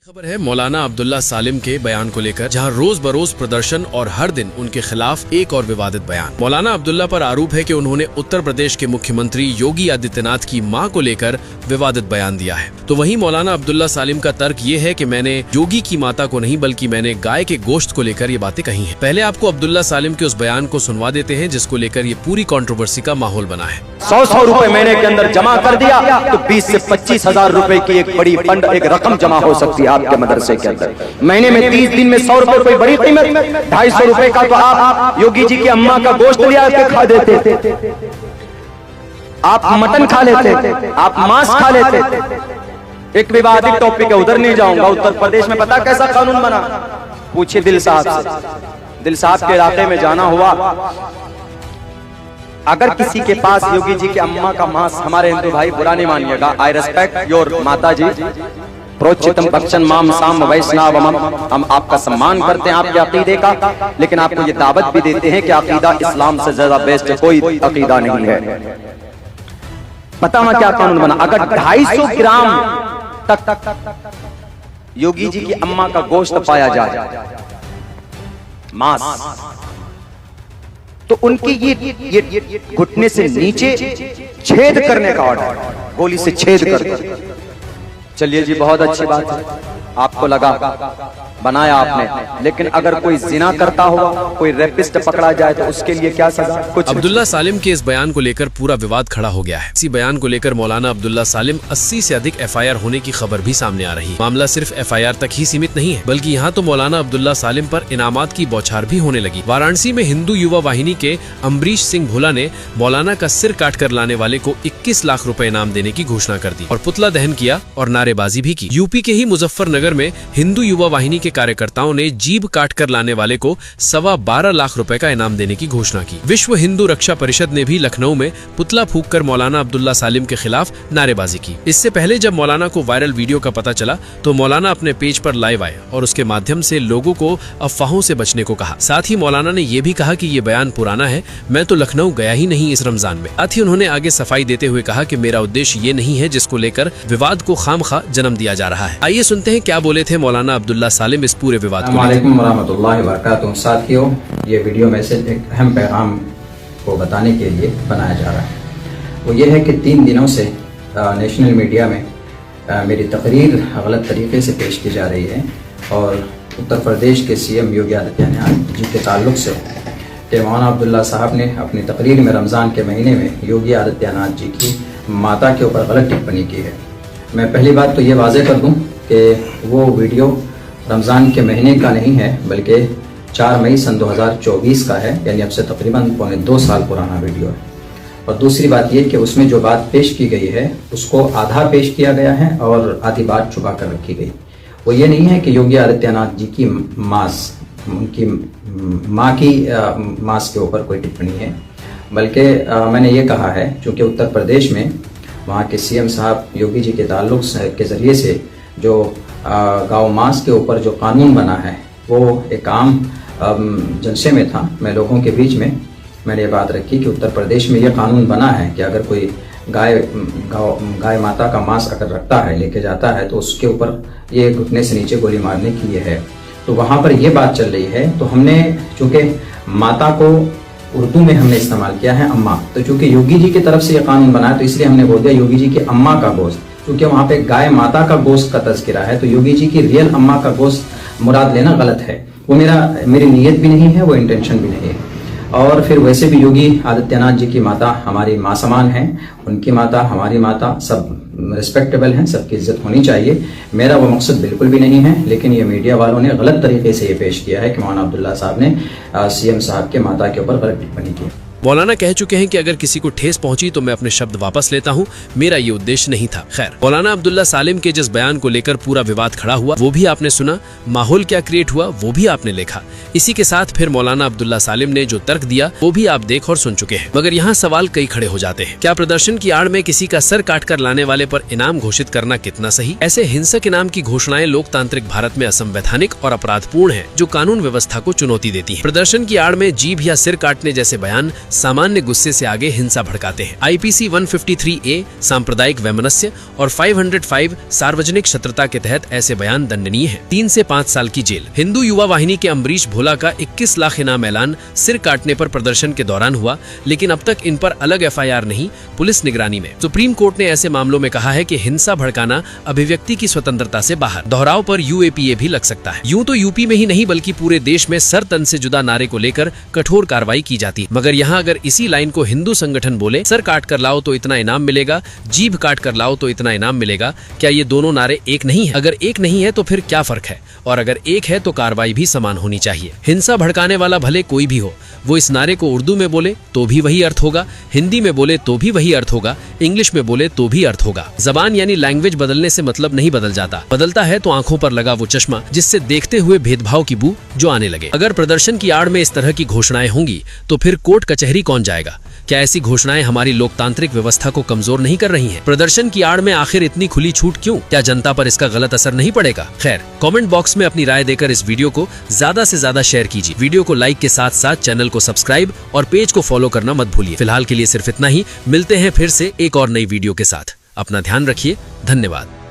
खबर है मौलाना अब्दुल्ला सालिम के बयान को लेकर, जहां रोज बरोज प्रदर्शन और हर दिन उनके खिलाफ एक और विवादित बयान। मौलाना अब्दुल्ला पर आरोप है कि उन्होंने उत्तर प्रदेश के मुख्यमंत्री योगी आदित्यनाथ की मां को लेकर विवादित बयान दिया है। तो वहीं मौलाना अब्दुल्ला सालिम का तर्क ये है कि मैंने योगी की माता को नहीं बल्कि मैंने गाय के गोश्त को लेकर ये बातें कही हैं। पहले आपको अब्दुल्ला सालिम के उस बयान को सुनवा देते हैं जिसको लेकर ये पूरी कंट्रोवर्सी का माहौल बना है। 100 रुपए महीने के अंदर जमा कर दिया तो 20 से 25 हजार रुपए की एक बड़ी फंड, एक रकम जमा हो सकती है आपके मदरसे के अंदर। महीने में 30 दिन में 100 रुपए कोई बड़ी कीमत, 250 रुपए का तो आप योगी जी की अम्मा का गोश्त लिया के खा देते, आप मटन खा लेते, आप मांस खा लेते। एक विवादित टॉपिक है, उधर नहीं जाऊंगा। उत्तर प्रदेश में पता कैसा कानून बना, पूछिए दिल साहब से। दिल साहब के इलाके में जाना हुआ, अगर किसी के पास योगी जी की अम्मा का मांस, हमारे हिंदू भाई बुरा नहीं मानिएगा, आई रेस्पेक्ट योर माता जी, प्रोचितम भक्षण माम साम वैष्णवम, हम आपका सम्मान करते हैं आपके अकीदे का, लेकिन आपको ये दावत भी देते हैं कि अकीदा इस्लाम से ज्यादा बेस्ट कोई अकीदा नहीं है। पता ना क्या कानून बना, अगर 250 ग्राम तक योगी जी की अम्मा का गोश्त पाया जाए, मांस, तो उनकी ये घुटने से नीचे छेद करने का ऑर्डर, गोली से छेद कर। चलिए जी, बहुत अच्छी बात है, आपको लगा बनाया आपने, लेकिन अगर कोई जिना करता हुआ कोई रेपिस्ट पकड़ा जाए तो उसके लिए क्या सजा? कुछ। अब्दुल्ला सालिम के इस बयान को लेकर पूरा विवाद खड़ा हो गया है। इसी बयान को लेकर मौलाना अब्दुल्ला सालिम 80 से अधिक FIR होने की खबर भी सामने आ रही है। मामला सिर्फ FIR तक ही सीमित नहीं है, बल्कि यहाँ तो मौलाना अब्दुल्ला सालिम पर इनामात की बौछार भी होने लगी। वाराणसी में हिंदू युवा वाहिनी के अम्बरीश सिंह भोला ने मौलाना का सिर काट कर लाने वाले को 21 लाख रुपए इनाम देने की घोषणा कर दी और पुतला दहन किया और नारेबाजी भी की। यूपी के ही मुजफ्फरनगर में हिंदू युवा वाहिनी के कार्यकर्ताओं ने जीभ काट कर लाने वाले को 12.25 लाख रुपए का इनाम देने की घोषणा की। विश्व हिंदू रक्षा परिषद ने भी लखनऊ में पुतला फूंक कर मौलाना अब्दुल्ला सालिम के खिलाफ नारेबाजी की। इससे पहले जब मौलाना को वायरल वीडियो का पता चला तो मौलाना अपने पेज पर लाइव आए और उसके माध्यम से लोगों को अफवाहों से बचने को कहा। साथ ही मौलाना ने यह भी कहा कि ये बयान पुराना है, मैं तो लखनऊ गया ही नहीं इस रमजान में। साथ ही उन्होंने आगे सफाई देते हुए कहा कि मेरा उद्देश्य ये नहीं है जिसको लेकर विवाद को खामखा जन्म दिया जा रहा है। आइए सुनते हैं क्या बोले थे मौलाना अब्दुल्ला सालिम इस पूरे विवाद को। वालेकुम वरहमतुल्लाहि वबरकातुहू। साथियों, ये वीडियो मैसेज एक अहम पैगाम को बताने के लिए बनाया जा रहा है। वो ये है कि 3 दिनों से नेशनल मीडिया में मेरी तकरीर गलत तरीके से पेश की जा रही है और उत्तर प्रदेश के CM योगी आदित्यनाथ जी के ताल्लुक से कि मौलाना अब्दुल्ला साहब ने अपनी तकरीर में रमज़ान के महीने में योगी आदित्यनाथ जी की माता के ऊपर गलत टिप्पणी की है। मैं पहली बात तो ये वाज़ेह कर दूँ कि वो वीडियो रमज़ान के महीने का नहीं है, बल्कि 4 मई सन 2024 का है, यानी अब से तकरीबन 2 साल पुराना वीडियो है। और दूसरी बात ये कि उसमें जो बात पेश की गई है उसको आधा पेश किया गया है और आधी बात छुपा कर रखी गई। वो ये नहीं है कि योगी आदित्यनाथ जी की उनकी माँ की मांस के ऊपर कोई टिप्पणी है, बल्कि मैंने ये कहा है चूँकि उत्तर प्रदेश में वहाँ के CM साहब योगी जी के ताल्लुक के ज़रिए से जो गाँव मांस के ऊपर जो कानून बना है वो एक आम जलसे में था। मैं लोगों के बीच में मैंने ये बात रखी कि उत्तर प्रदेश में ये कानून बना है कि अगर कोई गाय माता का मांस अगर रखता है, लेके जाता है, तो उसके ऊपर ये घुटने से नीचे गोली मारने की ये है। तो वहाँ पर ये बात चल रही है, तो हमने चूँकि माता को उर्दू में हमने इस्तेमाल किया है अम्मा, तो चूँकि योगी जी की तरफ से ये कानून बना है तो इसलिए हमने बोल दिया योगी जी की अम्मा का गोश्त, क्योंकि वहाँ पे गाय माता का गोश्त का तज़किरा है, तो योगी जी की रियल अम्मा का गोश्त मुराद लेना गलत है। वो मेरी नीयत भी नहीं है, वो इंटेंशन भी नहीं है। और फिर वैसे भी योगी आदित्यनाथ जी की माता हमारी माँ समान है, उनकी माता हमारी माता, सब रिस्पेक्टेबल हैं, सबकी इज्जत होनी चाहिए। मेरा वो मकसद बिल्कुल भी नहीं है, लेकिन ये मीडिया वालों ने गलत तरीके से ये पेश किया है कि मौलाना अब्दुल्ला साहब ने CM साहब के माता के ऊपर गलत टिप्पणी की। मौलाना कह चुके हैं कि अगर किसी को ठेस पहुंची तो मैं अपने शब्द वापस लेता हूं, मेरा ये उद्देश्य नहीं था। खैर, मौलाना अब्दुल्ला सालिम के जिस बयान को लेकर पूरा विवाद खड़ा हुआ वो भी आपने सुना, माहौल क्या क्रिएट हुआ वो भी आपने देखा। इसी के साथ फिर मौलाना अब्दुल्ला सालिम ने जो तर्क दिया वो भी आप देख और सुन चुके हैं। मगर यहाँ सवाल कई खड़े हो जाते हैं, क्या प्रदर्शन की आड़ में किसी का सर काट कर लाने वाले पर इनाम घोषित करना कितना सही? ऐसे हिंसक इनाम की घोषणाएं लोकतांत्रिक भारत में असंवैधानिक और अपराधपूर्ण है, जो कानून व्यवस्था को चुनौती देती है। प्रदर्शन की आड़ में जीभ या सिर काटने जैसे बयान सामान्य गुस्से से आगे हिंसा भड़काते हैं। IPC 153A सांप्रदायिक वैमनस्य और 505 सार्वजनिक शत्रुता के तहत ऐसे बयान दंडनीय हैं। 3 से 5 साल की जेल। हिंदू युवा वाहिनी के अम्बरीश भोला का 21 लाख इनाम ऐलान सिर काटने पर प्रदर्शन के दौरान हुआ, लेकिन अब तक इन पर अलग FIR नहीं, पुलिस निगरानी में। सुप्रीम कोर्ट ने ऐसे मामलों में कहा है कि हिंसा भड़काना अभिव्यक्ति की स्वतंत्रता से बाहर। दोहराव पर UAPA भी लग सकता है। यूं तो यूपी में ही नहीं बल्कि पूरे देश में सर तन से जुदा नारे को लेकर कठोर कार्रवाई की जाती है, मगर यहाँ अगर इसी लाइन को हिंदू संगठन बोले, सर काट कर लाओ तो इतना इनाम मिलेगा, जीभ काट कर लाओ तो इतना इनाम मिलेगा, क्या ये दोनों नारे एक नहीं है? अगर एक नहीं है तो फिर क्या फर्क है? और अगर एक है तो कार्रवाई भी समान होनी चाहिए। हिंसा भड़काने वाला भले कोई भी हो, वो इस नारे को उर्दू में बोले तो भी वही अर्थ होगा, हिंदी में बोले तो भी वही अर्थ होगा, इंग्लिश में बोले तो भी अर्थ होगा। जबान यानी लैंग्वेज बदलने से मतलब नहीं बदल जाता। बदलता है तो आंखों पर लगा वो चश्मा जिससे देखते हुए भेदभाव की बू जो आने लगे। अगर प्रदर्शन की आड़ में इस तरह की घोषणाएं होंगी तो फिर कोर्ट कचहरी कौन जाएगा? क्या ऐसी घोषणाएं हमारी लोकतांत्रिक व्यवस्था को कमजोर नहीं कर रही हैं? प्रदर्शन की आड़ में आखिर इतनी खुली छूट क्यों? क्या जनता पर इसका गलत असर नहीं पड़ेगा? खैर, कमेंट बॉक्स में अपनी राय देकर इस वीडियो को ज्यादा से ज्यादा शेयर कीजिए। वीडियो को लाइक के साथ साथ चैनल को सब्सक्राइब और पेज को फॉलो करना मत भूलिए। फिलहाल के लिए सिर्फ इतना ही। मिलते हैं फिर से एक और नई वीडियो के साथ। अपना ध्यान रखिए। धन्यवाद।